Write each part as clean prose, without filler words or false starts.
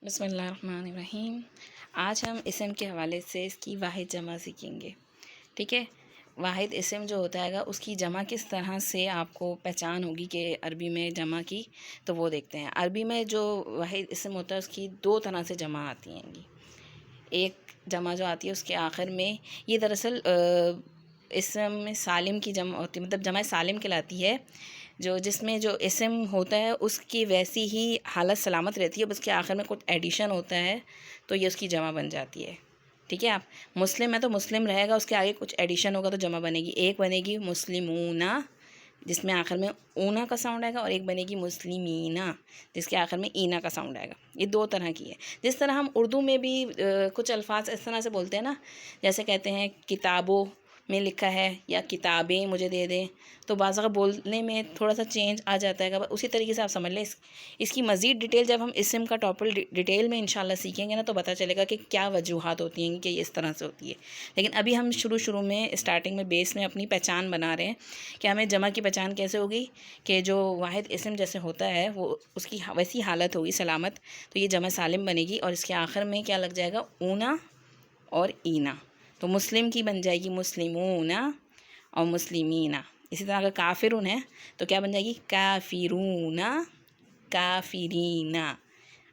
بسم اللہ الرحمن الرحیم۔ آج ہم اسم کے حوالے سے اس کی واحد جمع سیکھیں گے، ٹھیک ہے۔ واحد اسم جو ہوتا ہے گا اس کی جمع کس طرح سے آپ کو پہچان ہوگی کہ عربی میں جمع کی، تو وہ دیکھتے ہیں۔ عربی میں جو واحد اسم ہوتا ہے اس کی دو طرح سے جمع آتی ہیں گی۔ ایک جمع جو آتی ہے اس کے آخر میں، یہ دراصل اسم سالم کی جمع ہوتی ہے، مطلب جمع سالم کہلاتی ہے، جس میں جو اسم ہوتا ہے اس کی ویسی ہی حالت سلامت رہتی ہے، بس کے آخر میں کچھ ایڈیشن ہوتا ہے تو یہ اس کی جمع بن جاتی ہے، ٹھیک ہے۔ آپ مسلم ہے تو مسلم رہے گا، اس کے آگے کچھ ایڈیشن ہوگا تو جمع بنے گی۔ ایک بنے گی مسلمونا، جس میں آخر میں اونا کا ساؤنڈ آئے گا، اور ایک بنے گی مسلمینا، جس کے آخر میں اینا کا ساؤنڈ آئے گا۔ یہ دو طرح کی ہے۔ جس طرح ہم اردو میں بھی کچھ الفاظ اس طرح سے بولتے ہیں نا، جیسے کہتے ہیں کتابوں میں لکھا ہے یا کتابیں مجھے دے دیں، تو بعض اگر بولنے میں تھوڑا سا چینج آ جاتا ہے گا۔ اسی طریقے سے آپ سمجھ لیں اس کی مزید ڈیٹیل جب ہم اسم کا ٹاپک ڈیٹیل میں انشاءاللہ سیکھیں گے نا، تو پتہ چلے گا کہ کیا وجوہات ہوتی ہیں کہ یہ اس طرح سے ہوتی ہے۔ لیکن ابھی ہم شروع میں اسٹارٹنگ میں بیس میں اپنی پہچان بنا رہے ہیں کہ ہمیں جمع کی پہچان کیسے ہوگی، کہ جو واحد اسم جیسے ہوتا ہے وہ اس کی ویسی حالت ہوگی سلامت، تو یہ جمع سالم بنے گی، اور اس کے آخر میں کیا لگ جائے گا، اونا اور اینا۔ تو مسلم کی بن جائے گی مسلمونا اور مسلمینا۔ اسی طرح اگر کافرون ہے تو کیا بن جائے گی، کافرونا کافرینا۔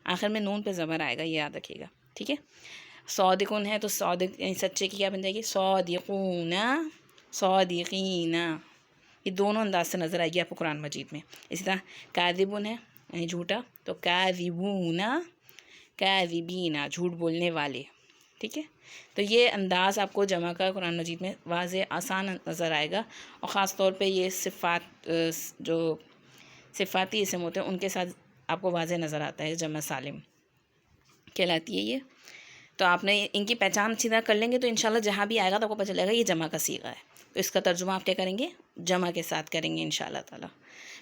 آخر میں نون پہ زبر آئے گا، یہ یاد رکھیے گا، ٹھیک ہے۔ صادقون ہے تو صادق یعنی سچے کی کیا بن جائے گی، صادقونا صادقینا۔ یہ دونوں انداز سے نظر آئے گی آپ کو قرآن مجید میں۔ اسی طرح کاذبون ہے یعنی جھوٹا، تو کاذبونا کاذبینا، جھوٹ بولنے والے، ٹھیک ہے۔ تو یہ انداز آپ کو جمع کا قرآن مجید میں واضح آسان نظر آئے گا، اور خاص طور پہ یہ صفات جو صفاتی اسم ہوتے ہیں ان کے ساتھ آپ کو واضح نظر آتا ہے، جمع سالم کہلاتی ہے یہ۔ تو آپ نے ان کی پہچان اچھی طرح کر لیں گے تو انشاءاللہ جہاں بھی آئے گا تو آپ کو پتہ چلے گا یہ جمع کا صیغہ ہے، تو اس کا ترجمہ آپ کیا کریں گے، جمع کے ساتھ کریں گے انشاءاللہ تعالیٰ۔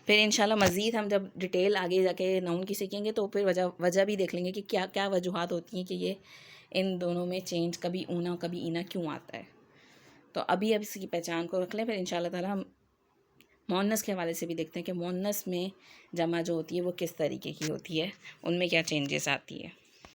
پھر انشاءاللہ مزید ہم جب ڈیٹیل آگے جا کے نون کی سیکھیں گے تو پھر وجہ بھی دیکھ لیں گے کہ کیا کیا وجوہات ہوتی ہیں کہ یہ ان دونوں میں چینج کبھی اونا کبھی اینا کیوں آتا ہے۔ تو ابھی اب اس کی پہچان کو رکھ لیں، پھر انشاءاللہ تعالیٰ ہم مؤنث کے حوالے سے بھی دیکھتے ہیں کہ مؤنث میں جمع جو ہوتی ہے وہ کس طریقے کی ہوتی ہے، ان میں کیا چینجز آتی ہے۔